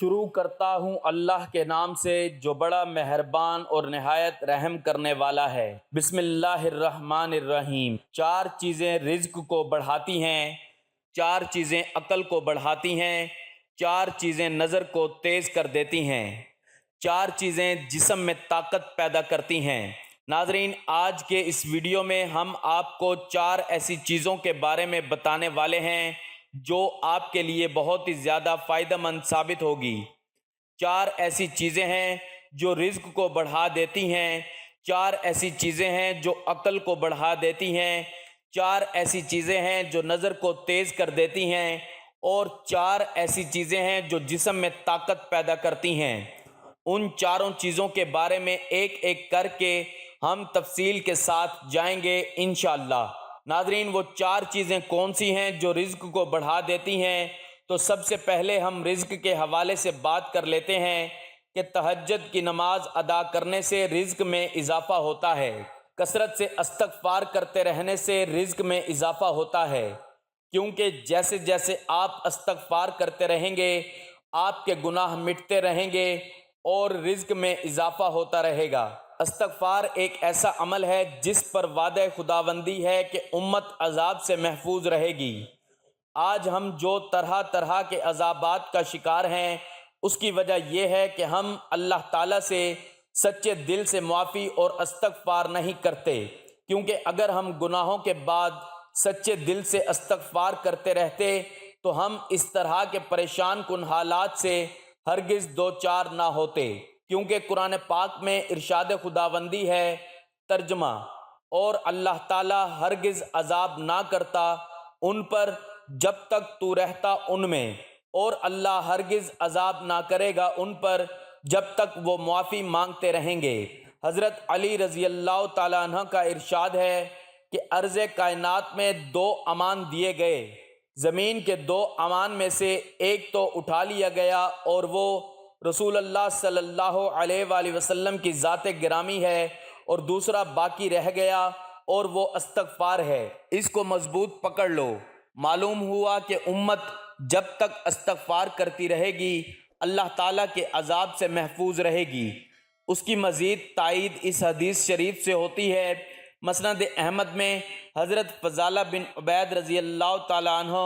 شروع کرتا ہوں اللہ کے نام سے جو بڑا مہربان اور نہایت رحم کرنے والا ہے۔ بسم اللہ الرحمن الرحیم۔ چار چیزیں رزق کو بڑھاتی ہیں، چار چیزیں عقل کو بڑھاتی ہیں، چار چیزیں نظر کو تیز کر دیتی ہیں، چار چیزیں جسم میں طاقت پیدا کرتی ہیں۔ ناظرین، آج کے اس ویڈیو میں ہم آپ کو چار ایسی چیزوں کے بارے میں بتانے والے ہیں جو آپ کے لیے بہت ہی زیادہ فائدہ مند ثابت ہوگی۔ چار ایسی چیزیں ہیں جو رزق کو بڑھا دیتی ہیں، چار ایسی چیزیں ہیں جو عقل کو بڑھا دیتی ہیں، چار ایسی چیزیں ہیں جو نظر کو تیز کر دیتی ہیں، اور چار ایسی چیزیں ہیں جو جسم میں طاقت پیدا کرتی ہیں۔ ان چاروں چیزوں کے بارے میں ایک ایک کر کے ہم تفصیل کے ساتھ جائیں گے انشاءاللہ۔ ناظرین، وہ چار چیزیں کون سی ہیں جو رزق کو بڑھا دیتی ہیں؟ تو سب سے پہلے ہم رزق کے حوالے سے بات کر لیتے ہیں کہ تہجد کی نماز ادا کرنے سے رزق میں اضافہ ہوتا ہے، کثرت سے استغفار کرتے رہنے سے رزق میں اضافہ ہوتا ہے، کیونکہ جیسے جیسے آپ استغفار کرتے رہیں گے آپ کے گناہ مٹتے رہیں گے اور رزق میں اضافہ ہوتا رہے گا۔ استغفار ایک ایسا عمل ہے جس پر وعدہ خداوندی ہے کہ امت عذاب سے محفوظ رہے گی۔ آج ہم جو طرح طرح کے عذابات کا شکار ہیں، اس کی وجہ یہ ہے کہ ہم اللہ تعالیٰ سے سچے دل سے معافی اور استغفار نہیں کرتے، کیونکہ اگر ہم گناہوں کے بعد سچے دل سے استغفار کرتے رہتے تو ہم اس طرح کے پریشان کن حالات سے ہرگز دوچار نہ ہوتے، کیونکہ قرآن پاک میں ارشاد خداوندی ہے، ترجمہ، اور اللہ تعالیٰ ہرگز عذاب نہ کرتا ان پر جب تک تو رہتا ان میں، اور اللہ ہرگز عذاب نہ کرے گا ان پر جب تک وہ معافی مانگتے رہیں گے۔ حضرت علی رضی اللہ تعالیٰ عنہ کا ارشاد ہے کہ عرض کائنات میں دو امان دیے گئے، زمین کے دو امان میں سے ایک تو اٹھا لیا گیا اور وہ رسول اللہ صلی اللہ علیہ وآلہ وسلم کی ذات گرامی ہے، اور دوسرا باقی رہ گیا اور وہ استغفار ہے، اس کو مضبوط پکڑ لو۔ معلوم ہوا کہ امت جب تک استغفار کرتی رہے گی اللہ تعالیٰ کے عذاب سے محفوظ رہے گی۔ اس کی مزید تائید اس حدیث شریف سے ہوتی ہے۔ مسند احمد میں حضرت فضالہ بن عبید رضی اللہ تعالیٰ عنہ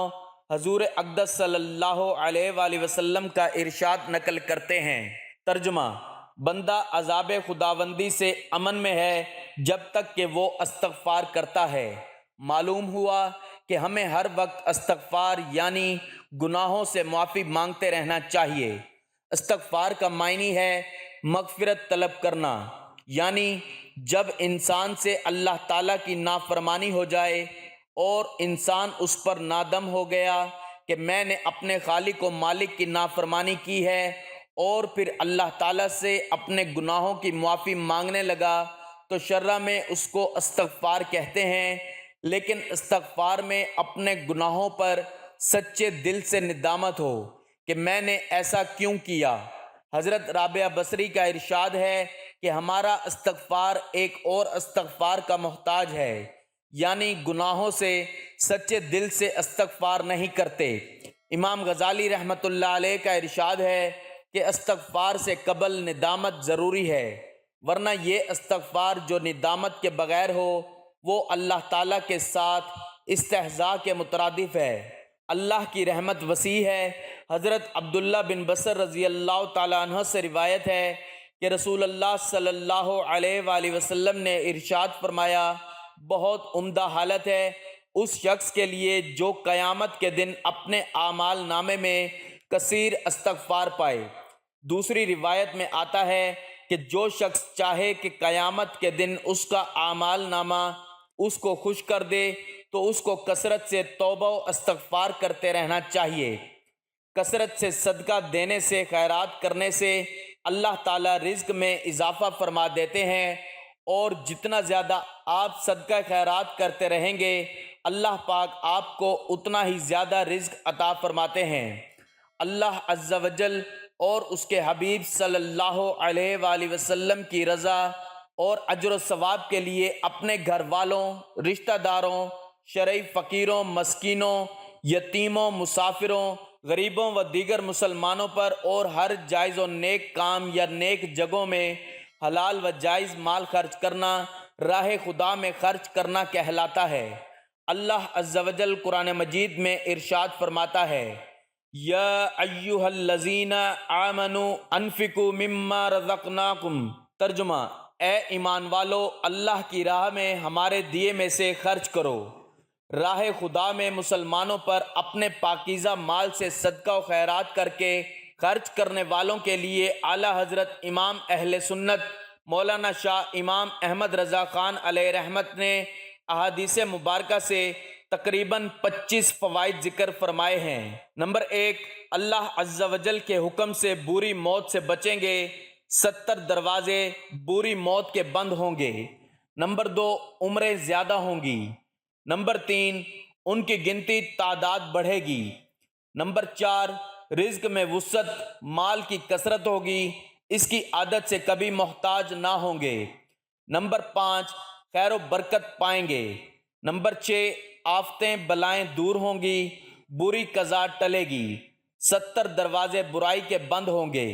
حضور اقدس صلی اللہ علیہ وآلہ وسلم کا ارشاد نقل کرتے ہیں، ترجمہ، بندہ عذاب خداوندی سے امن میں ہے جب تک کہ وہ استغفار کرتا ہے۔ معلوم ہوا کہ ہمیں ہر وقت استغفار یعنی گناہوں سے معافی مانگتے رہنا چاہیے۔ استغفار کا معنی ہے مغفرت طلب کرنا، یعنی جب انسان سے اللہ تعالیٰ کی نافرمانی ہو جائے اور انسان اس پر نادم ہو گیا کہ میں نے اپنے خالق و مالک کی نافرمانی کی ہے، اور پھر اللہ تعالیٰ سے اپنے گناہوں کی معافی مانگنے لگا، تو شرع میں اس کو استغفار کہتے ہیں۔ لیکن استغفار میں اپنے گناہوں پر سچے دل سے ندامت ہو کہ میں نے ایسا کیوں کیا۔ حضرت رابعہ بصری کا ارشاد ہے کہ ہمارا استغفار ایک اور استغفار کا محتاج ہے، یعنی گناہوں سے سچے دل سے استغفار نہیں کرتے۔ امام غزالی رحمۃ اللہ علیہ کا ارشاد ہے کہ استغفار سے قبل ندامت ضروری ہے، ورنہ یہ استغفار جو ندامت کے بغیر ہو وہ اللہ تعالیٰ کے ساتھ استہزاء کے مترادف ہے۔ اللہ کی رحمت وسیع ہے۔ حضرت عبداللہ بن بصر رضی اللہ تعالیٰ عنہ سے روایت ہے کہ رسول اللہ صلی اللہ علیہ وآلہ وسلم نے ارشاد فرمایا، بہت عمدہ حالت ہے اس شخص کے لیے جو قیامت کے دن اپنے اعمال نامے میں کثیر استغفار پائے۔ دوسری روایت میں آتا ہے کہ جو شخص چاہے کہ قیامت کے دن اس کا اعمال نامہ اس کو خوش کر دے تو اس کو کثرت سے توبہ و استغفار کرتے رہنا چاہیے۔ کثرت سے صدقہ دینے سے، خیرات کرنے سے اللہ تعالیٰ رزق میں اضافہ فرما دیتے ہیں، اور جتنا زیادہ آپ صدقہ خیرات کرتے رہیں گے اللہ پاک آپ کو اتنا ہی زیادہ رزق عطا فرماتے ہیں۔ اللہ عز و جل اور اس کے حبیب صلی اللہ علیہ وآلہ وسلم کی رضا اور اجر و ثواب کے لیے اپنے گھر والوں، رشتہ داروں، شرعی فقیروں، مسکینوں، یتیموں، مسافروں، غریبوں و دیگر مسلمانوں پر اور ہر جائز و نیک کام یا نیک جگہوں میں حلال و جائز مال خرچ کرنا راہ خدا میں خرچ کرنا کہلاتا ہے۔ اللہ عز و جل قرآن مجید میں ارشاد فرماتا ہے، یا ایہا الذین آمنوا انفقوا مما رزقناکم، ترجمہ، اے ایمان والو اللہ کی راہ میں ہمارے دیے میں سے خرچ کرو۔ راہ خدا میں مسلمانوں پر اپنے پاکیزہ مال سے صدقہ و خیرات کر کے خرچ کرنے والوں کے لیے اعلیٰ حضرت امام اہل سنت مولانا شاہ امام احمد رضا خان علیہ رحمت نے احادیث مبارکہ سے تقریباً 25 فوائد ذکر فرمائے ہیں۔ نمبر 1، اللہ عز و جل کے حکم سے بری موت سے بچیں گے، 70 دروازے بری موت کے بند ہوں گے۔ نمبر 2، عمریں زیادہ ہوں گی۔ نمبر 3، ان کی گنتی تعداد بڑھے گی۔ نمبر 4، رزق میں وسعت، مال کی کثرت ہوگی، اس کی عادت سے کبھی محتاج نہ ہوں گے۔ نمبر 5، خیر و برکت پائیں گے۔ نمبر 6، آفتیں بلائیں دور ہوں گی، بری قضا ٹلے گی، 70 دروازے برائی کے بند ہوں گے،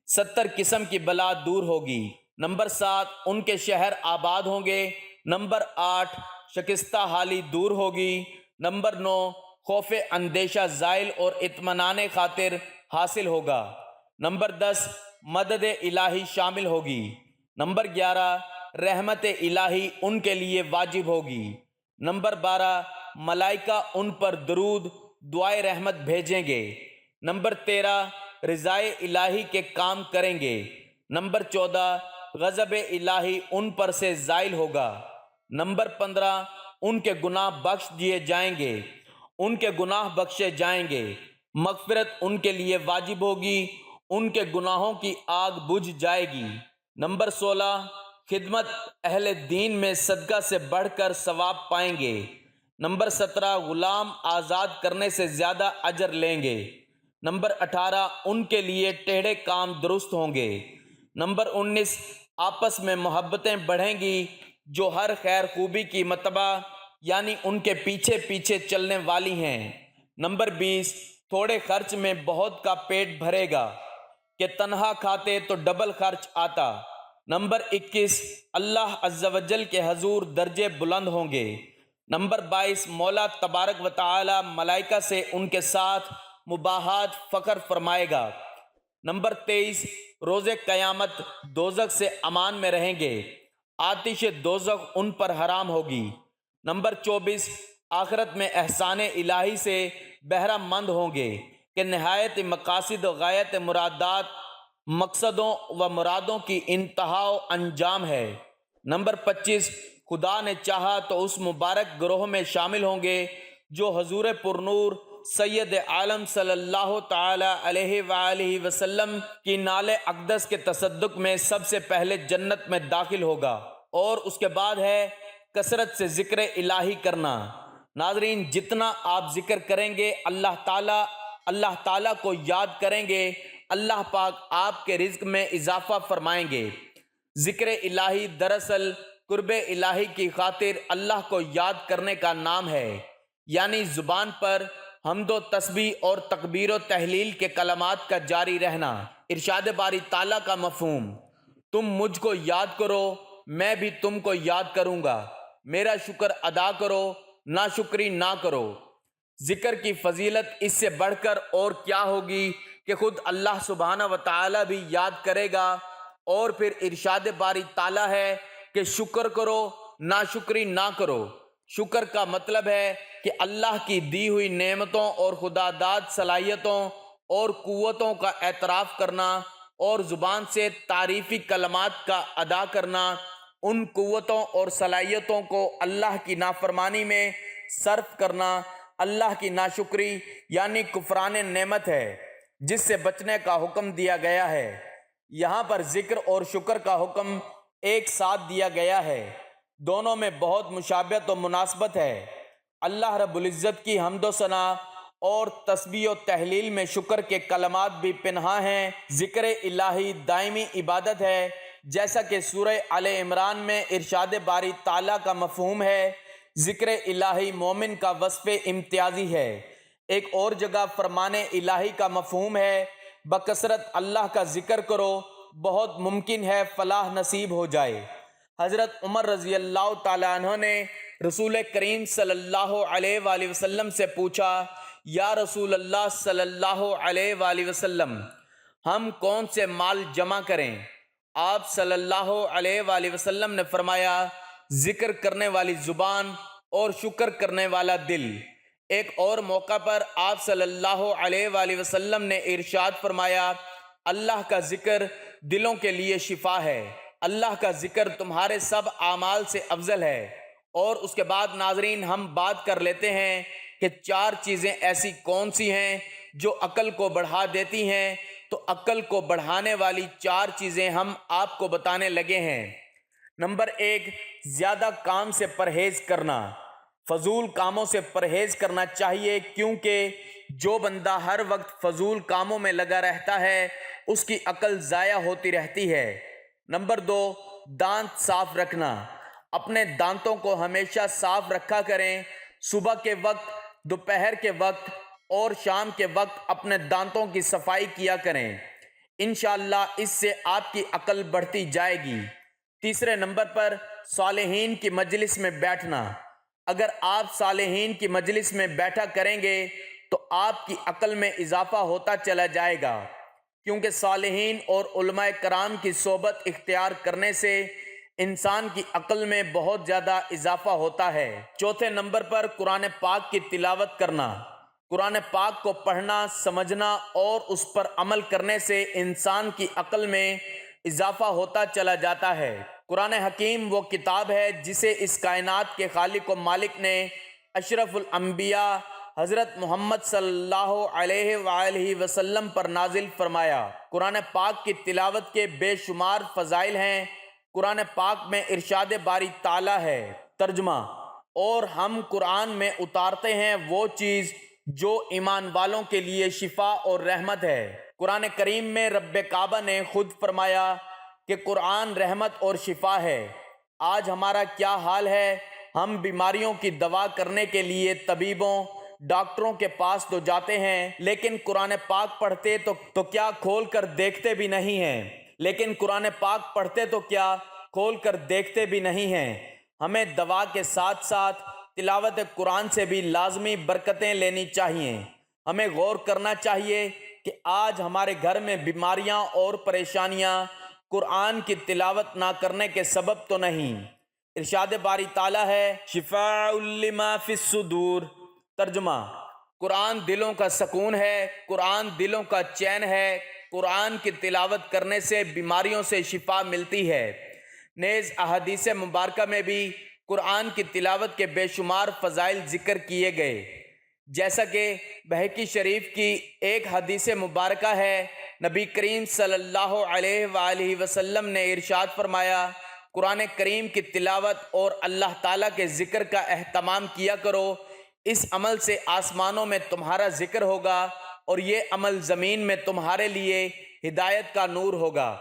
70 قسم کی بلا دور ہوگی۔ نمبر 7، ان کے شہر آباد ہوں گے۔ نمبر 8، شکستہ حالی دور ہوگی۔ نمبر 9، خوف اندیشہ زائل اور اطمینان خاطر حاصل ہوگا۔ نمبر 10، مدد الہی شامل ہوگی۔ نمبر 11، رحمت الہی ان کے لیے واجب ہوگی۔ نمبر 12، ملائکہ ان پر درود دعائے رحمت بھیجیں گے۔ نمبر 13، رضائے الہی کے کام کریں گے۔ نمبر 14، غضب الہی ان پر سے زائل ہوگا۔ نمبر 15، ان کے گناہ بخش دیے جائیں گے، ان کے گناہ بخشے جائیں گے، مغفرت ان کے لیے واجب ہوگی، ان کے گناہوں کی آگ بجھ جائے گی۔ نمبر 16، خدمت اہل دین میں صدقہ سے بڑھ کر ثواب پائیں گے۔ نمبر 17، غلام آزاد کرنے سے زیادہ اجر لیں گے۔ نمبر 18، ان کے لیے ٹیڑھے کام درست ہوں گے۔ نمبر 19، آپس میں محبتیں بڑھیں گی جو ہر خیر خوبی کی متبع یعنی ان کے پیچھے پیچھے چلنے والی ہیں۔ نمبر 20، تھوڑے خرچ میں بہت کا پیٹ بھرے گا کہ تنہا کھاتے تو ڈبل خرچ آتا۔ نمبر 21، اللہ عز و جل کے حضور درجے بلند ہوں گے۔ نمبر 22، مولا تبارک و تعالی ملائکہ سے ان کے ساتھ مباحات فخر فرمائے گا۔ نمبر 23، روز قیامت دوزخ سے امان میں رہیں گے، آتش دوزخ ان پر حرام ہوگی۔ نمبر 24، آخرت میں احسان الہی سے بہرہ مند ہوں گے کہ نہایت مقاصد و غایت مرادات مقصدوں و مرادوں کی انتہا و انجام ہے۔ نمبر 25، خدا نے چاہا تو اس مبارک گروہ میں شامل ہوں گے جو حضور پرنور سید عالم صلی اللہ تعالی علیہ وآلہ وسلم کی نال اقدس کے تصدق میں سب سے پہلے جنت میں داخل ہوگا، اور اس کے بعد ہے کثرت سے ذکر الہی کرنا۔ ناظرین، جتنا آپ ذکر کریں گے اللہ تعالیٰ کو یاد کریں گے، اللہ پاک آپ کے رزق میں اضافہ فرمائیں گے۔ ذکر الہی دراصل قرب الہی کی خاطر اللہ کو یاد کرنے کا نام ہے، یعنی زبان پر حمد و تسبیح اور تکبیر و تحلیل کے کلمات کا جاری رہنا۔ ارشاد باری تعالیٰ کا مفہوم، تم مجھ کو یاد کرو میں بھی تم کو یاد کروں گا، میرا شکر ادا کرو ناشکری نہ کرو۔ ذکر کی فضیلت اس سے بڑھ کر اور کیا ہوگی کہ خود اللہ سبحانہ و تعالیٰ بھی یاد کرے گا، اور پھر ارشاد باری تعالیٰ ہے کہ شکر کرو ناشکری نہ کرو۔ شکر کا مطلب ہے کہ اللہ کی دی ہوئی نعمتوں اور خدا داد صلاحیتوں اور قوتوں کا اعتراف کرنا، اور زبان سے تعریفی کلمات کا ادا کرنا۔ ان قوتوں اور صلاحیتوں کو اللہ کی نافرمانی میں صرف کرنا اللہ کی ناشکری یعنی کفران نعمت ہے، جس سے بچنے کا حکم دیا گیا ہے۔ یہاں پر ذکر اور شکر کا حکم ایک ساتھ دیا گیا ہے، دونوں میں بہت مشابہت و مناسبت ہے۔ اللہ رب العزت کی حمد و ثنا اور تسبیح و تحلیل میں شکر کے کلمات بھی پنہاں ہیں۔ ذکر الہی دائمی عبادت ہے، جیسا کہ سورہ آل عمران میں ارشاد باری تعالیٰ کا مفہوم ہے۔ ذکر الہی مومن کا وصف امتیازی ہے، ایک اور جگہ فرمان الہی کا مفہوم ہے بکثرت اللہ کا ذکر کرو، بہت ممکن ہے فلاح نصیب ہو جائے۔ حضرت عمر رضی اللہ تعالیٰ عنہ نے رسول کریم صلی اللہ علیہ وآلہ وسلم سے پوچھا، یا رسول اللہ صلی اللہ علیہ وآلہ وسلم، ہم کون سے مال جمع کریں؟ آپ صلی اللہ علیہ وآلہ وسلم نے فرمایا، ذکر کرنے والی زبان اور شکر کرنے والا دل۔ ایک اور موقع پر آپ صلی اللہ علیہ وآلہ وسلم نے ارشاد فرمایا، اللہ کا ذکر دلوں کے لیے شفا ہے، اللہ کا ذکر تمہارے سب اعمال سے افضل ہے۔ اور اس کے بعد ناظرین ہم بات کر لیتے ہیں کہ 4 چیزیں ایسی کون سی ہیں جو عقل کو بڑھا دیتی ہیں۔ تو عقل کو بڑھانے والی 4 چیزیں ہم آپ کو بتانے لگے ہیں۔ نمبر 1، زیادہ کام سے پرہیز کرنا۔ فضول کاموں سے پرہیز کرنا چاہیے، کیونکہ جو بندہ ہر وقت فضول کاموں میں لگا رہتا ہے اس کی عقل ضائع ہوتی رہتی ہے۔ نمبر 2، دانت صاف رکھنا۔ اپنے دانتوں کو ہمیشہ صاف رکھا کریں۔ صبح کے وقت، دوپہر کے وقت اور شام کے وقت اپنے دانتوں کی صفائی کیا کریں۔ انشاءاللہ اس سے آپ کی عقل بڑھتی جائے گی۔ تیسرے نمبر پر صالحین کی مجلس میں بیٹھنا۔ اگر آپ صالحین کی مجلس میں بیٹھا کریں گے تو آپ کی عقل میں اضافہ ہوتا چلا جائے گا، کیونکہ صالحین اور علماء کرام کی صحبت اختیار کرنے سے انسان کی عقل میں بہت زیادہ اضافہ ہوتا ہے۔ چوتھے نمبر پر قرآن پاک کی تلاوت کرنا۔ قرآن پاک کو پڑھنا، سمجھنا اور اس پر عمل کرنے سے انسان کی عقل میں اضافہ ہوتا چلا جاتا ہے۔ قرآن حکیم وہ کتاب ہے جسے اس کائنات کے خالق و مالک نے اشرف الانبیاء حضرت محمد صلی اللہ علیہ وآلہ وسلم پر نازل فرمایا۔ قرآن پاک کی تلاوت کے بے شمار فضائل ہیں۔ قرآن پاک میں ارشاد باری تعالیٰ ہے، ترجمہ، اور ہم قرآن میں اتارتے ہیں وہ چیز جو ایمان والوں کے لیے شفا اور رحمت ہے۔ قرآن کریم میں رب کعبہ نے خود فرمایا کہ قرآن رحمت اور شفا ہے۔ آج ہمارا کیا حال ہے؟ ہم بیماریوں کی دوا کرنے کے لیے طبیبوں، ڈاکٹروں کے پاس تو جاتے ہیں، لیکن قرآن پاک پڑھتے تو کیا کھول کر دیکھتے بھی نہیں ہیں۔ لیکن قرآن پاک پڑھتے تو کیا کھول کر دیکھتے بھی نہیں ہیں۔ ہمیں دوا کے ساتھ ساتھ تلاوت قرآن سے بھی لازمی برکتیں لینی چاہیے۔ ہمیں غور کرنا چاہیے کہ آج ہمارے گھر میں بیماریاں اور پریشانیاں قرآن کی تلاوت نہ کرنے کے سبب تو نہیں۔ ارشاد باری تعالیٰ ہے، شفاء لما فی الصدور، ترجمہ، قرآن دلوں کا سکون ہے، قرآن دلوں کا چین ہے۔ قرآن کی تلاوت کرنے سے بیماریوں سے شفا ملتی ہے۔ نیز احادیث مبارکہ میں بھی قرآن کی تلاوت کے بے شمار فضائل ذکر کیے گئے، جیسا کہ بہقی شریف کی ایک حدیث مبارکہ ہے، نبی کریم صلی اللہ علیہ وآلہ وسلم نے ارشاد فرمایا، قرآن کریم کی تلاوت اور اللہ تعالیٰ کے ذکر کا اہتمام کیا کرو، اس عمل سے آسمانوں میں تمہارا ذکر ہوگا اور یہ عمل زمین میں تمہارے لیے ہدایت کا نور ہوگا۔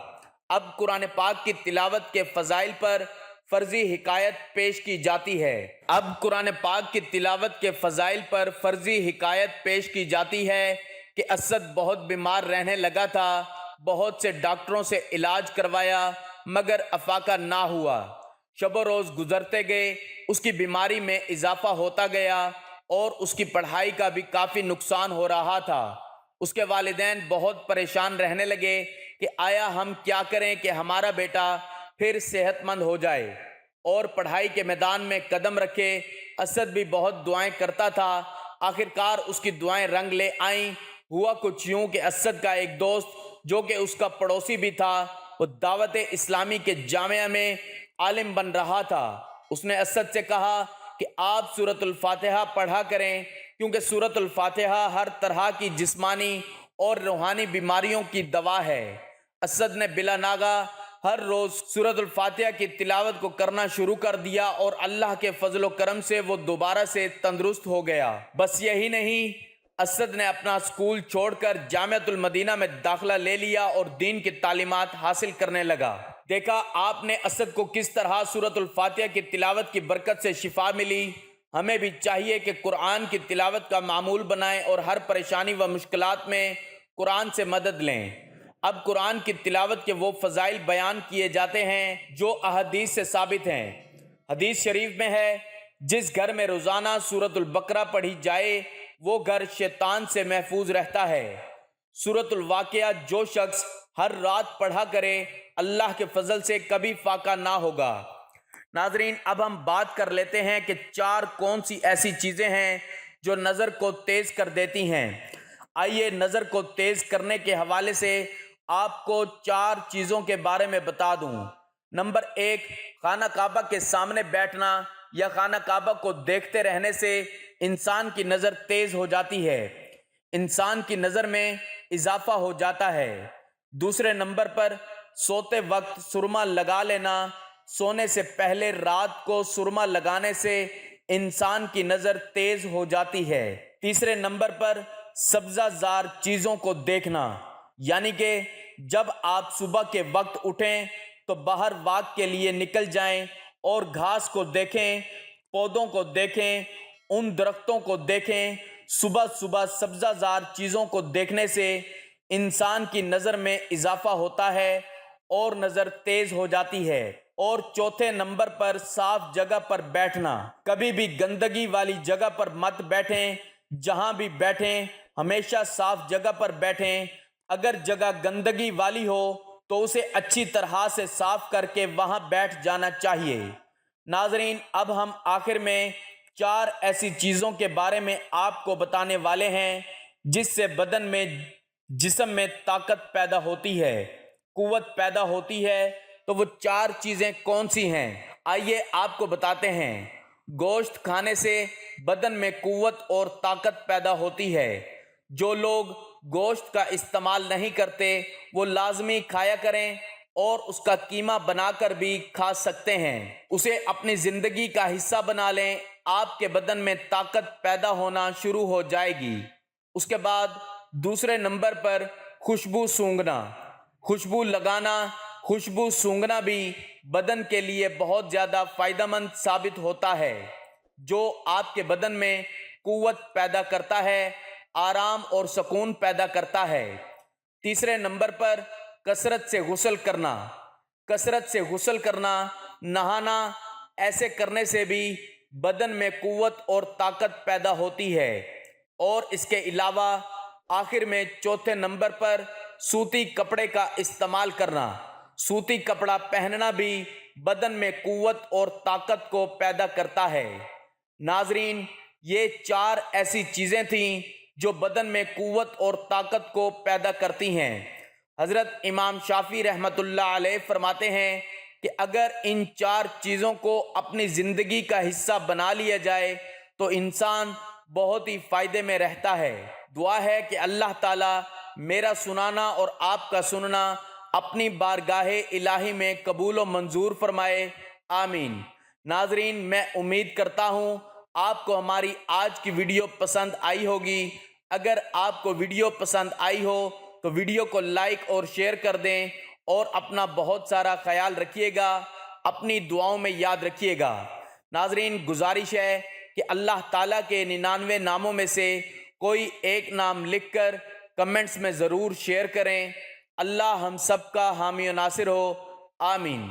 اب قرآن پاک کی تلاوت کے فضائل پر فرضی حکایت پیش کی جاتی ہے۔ اب قرآن پاک کی تلاوت کے فضائل پر فرضی حکایت پیش کی جاتی ہے کہ اسد بہت بیمار رہنے لگا تھا، بہت سے ڈاکٹروں سے علاج کروایا مگر افاقہ نہ ہوا۔ شب و روز گزرتے گئے، اس کی بیماری میں اضافہ ہوتا گیا اور اس کی پڑھائی کا بھی کافی نقصان ہو رہا تھا۔ اس کے والدین بہت پریشان رہنے لگے کہ آیا ہم کیا کریں کہ ہمارا بیٹا پھر صحت مند ہو جائے اور پڑھائی کے میدان میں قدم رکھے۔ اسد بھی بہت دعائیں کرتا تھا، آخرکار اس کی دعائیں رنگ لے آئیں۔ ہوا کچھ یوں کہ اسد کا ایک دوست جو کہ اس کا پڑوسی بھی تھا، وہ دعوت اسلامی کے جامعہ میں عالم بن رہا تھا۔ اس نے اسد سے کہا کہ آپ سورۃ الفاتحہ پڑھا کریں، کیونکہ سورۃ الفاتحہ ہر طرح کی جسمانی اور روحانی بیماریوں کی دوا ہے۔ اسد نے بلا ناغہ ہر روز سورۃ الفاتحہ کی تلاوت کو کرنا شروع کر دیا اور اللہ کے فضل و کرم سے وہ دوبارہ سے تندرست ہو گیا۔ بس یہی نہیں، اسد نے اپنا اسکول چھوڑ کر جامعۃ المدینہ میں داخلہ لے لیا اور دین کی تعلیمات حاصل کرنے لگا۔ دیکھا آپ نے اسد کو کس طرح سورۃ الفاتحہ کی تلاوت کی برکت سے شفا ملی۔ ہمیں بھی چاہیے کہ قرآن کی تلاوت کا معمول بنائیں اور ہر پریشانی و مشکلات میں قرآن سے مدد لیں۔ اب قرآن کی تلاوت کے وہ فضائل بیان کیے جاتے ہیں جو احادیث سے ثابت ہیں۔ حدیث شریف میں ہے، جس گھر میں روزانہ سورۃ البقرہ پڑھی جائے وہ گھر شیطان سے محفوظ رہتا ہے۔ سورۃ الواقعہ جو شخص ہر رات پڑھا کرے اللہ کے فضل سے کبھی فاقہ نہ ہوگا۔ ناظرین، اب ہم بات کر لیتے ہیں کہ 4 کون سی ایسی چیزیں ہیں جو نظر کو تیز کر دیتی ہیں۔ آئیے نظر کو تیز کرنے کے حوالے سے آپ کو 4 چیزوں کے بارے میں بتا دوں۔ نمبر 1، خانہ کعبہ کے سامنے بیٹھنا یا خانہ کعبہ کو دیکھتے رہنے سے انسان کی نظر تیز ہو جاتی ہے، انسان کی نظر میں اضافہ ہو جاتا ہے۔ دوسرے نمبر پر سوتے وقت سرما لگا لینا، سونے سے پہلے رات کو سرما لگانے سے انسان کی نظر تیز ہو جاتی ہے۔ تیسرے نمبر پر سبزہ زار چیزوں کو دیکھنا، یعنی کہ جب آپ صبح کے وقت اٹھیں تو باہر واک کے لیے نکل جائیں اور گھاس کو دیکھیں، پودوں کو دیکھیں، ان درختوں کو دیکھیں۔ صبح صبح سبزہ زار چیزوں کو دیکھنے سے انسان کی نظر میں اضافہ ہوتا ہے اور نظر تیز ہو جاتی ہے۔ اور چوتھے نمبر پر صاف جگہ پر بیٹھنا، کبھی بھی گندگی والی جگہ پر مت بیٹھیں، جہاں بھی بیٹھیں ہمیشہ صاف جگہ پر بیٹھیں۔ اگر جگہ گندگی والی ہو تو اسے اچھی طرح سے صاف کر کے وہاں بیٹھ جانا چاہیے۔ ناظرین، اب ہم آخر میں 4 ایسی چیزوں کے بارے میں آپ کو بتانے والے ہیں جس سے بدن میں، جسم میں طاقت پیدا ہوتی ہے، قوت پیدا ہوتی ہے۔ تو وہ 4 چیزیں کون سی ہیں؟ آئیے آپ کو بتاتے ہیں۔ گوشت کھانے سے بدن میں قوت اور طاقت پیدا ہوتی ہے۔ جو لوگ گوشت کا استعمال نہیں کرتے وہ لازمی کھایا کریں اور اس کا قیمہ بنا کر بھی کھا سکتے ہیں۔ اسے اپنی زندگی کا حصہ بنا لیں، آپ کے بدن میں طاقت پیدا ہونا شروع ہو جائے گی۔ اس کے بعد دوسرے نمبر پر خوشبو سونگھنا، خوشبو لگانا، خوشبو سونگھنا بھی بدن کے لیے بہت زیادہ فائدہ مند ثابت ہوتا ہے، جو آپ کے بدن میں قوت پیدا کرتا ہے، آرام اور سکون پیدا کرتا ہے۔ تیسرے نمبر پر کثرت سے غسل کرنا، کثرت سے غسل کرنا، نہانا، ایسے کرنے سے بھی بدن میں قوت اور طاقت پیدا ہوتی ہے۔ اور اس کے علاوہ آخر میں چوتھے نمبر پر سوتی کپڑے کا استعمال کرنا، سوتی کپڑا پہننا بھی بدن میں قوت اور طاقت کو پیدا کرتا ہے۔ ناظرین، یہ 4 ایسی چیزیں تھیں جو بدن میں قوت اور طاقت کو پیدا کرتی ہیں۔ حضرت امام شافعی رحمۃ اللہ علیہ فرماتے ہیں کہ اگر ان 4 چیزوں کو اپنی زندگی کا حصہ بنا لیا جائے تو انسان بہت ہی فائدے میں رہتا ہے۔ دعا ہے کہ اللہ تعالیٰ میرا سنانا اور آپ کا سننا اپنی بارگاہ الہی میں قبول و منظور فرمائے، آمین۔ ناظرین، میں امید کرتا ہوں آپ کو ہماری آج کی ویڈیو پسند آئی ہوگی۔ اگر آپ کو ویڈیو پسند آئی ہو تو ویڈیو کو لائک اور شیئر کر دیں اور اپنا بہت سارا خیال رکھیے گا، اپنی دعاؤں میں یاد رکھیے گا۔ ناظرین، گزارش ہے کہ اللہ تعالیٰ کے 99 ناموں میں سے کوئی ایک نام لکھ کر کمنٹس میں ضرور شیئر کریں۔ اللہ ہم سب کا حامی و ناصر ہو، آمین۔